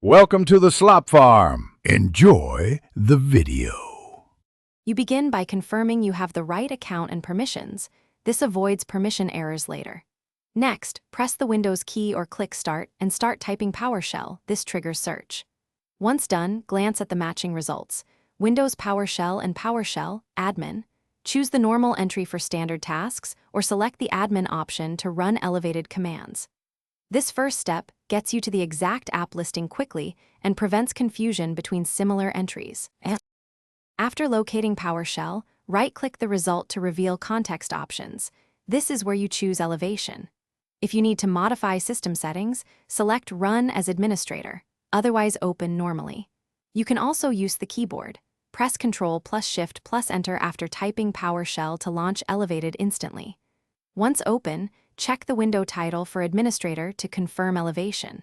Welcome to the Slop Farm. Enjoy the video. You begin by confirming you have the right account and permissions. This avoids permission errors later. Next, press the Windows key or click Start and start typing PowerShell. This triggers search. Once done, glance at the matching results. Windows PowerShell and PowerShell, Admin. Choose the normal entry for standard tasks or select the Admin option to run elevated commands. This first step gets you to the exact app listing quickly and prevents confusion between similar entries. After locating PowerShell, right-click the result to reveal context options. This is where you choose elevation. If you need to modify system settings, select Run as Administrator, otherwise open normally. You can also use the keyboard. Press Ctrl plus Shift plus Enter after typing PowerShell to launch Elevated instantly. Once open, check the window title for Administrator to confirm elevation.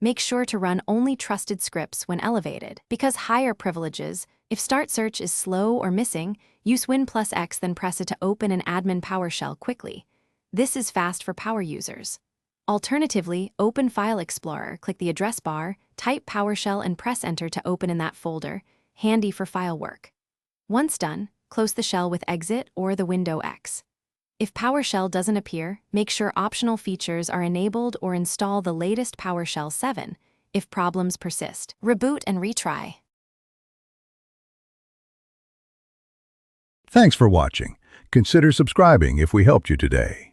Make sure to run only trusted scripts when elevated. Because higher privileges, if Start Search is slow or missing, use Win plus X then press it to open an admin PowerShell quickly. This is fast for power users. Alternatively, open File Explorer, click the address bar, type PowerShell and press Enter to open in that folder, handy for file work. Once done, close the shell with Exit or the window X. If PowerShell doesn't appear, make sure optional features are enabled or install the latest PowerShell 7. If problems persist, reboot and retry. Thanks for watching. Consider subscribing if we helped you today.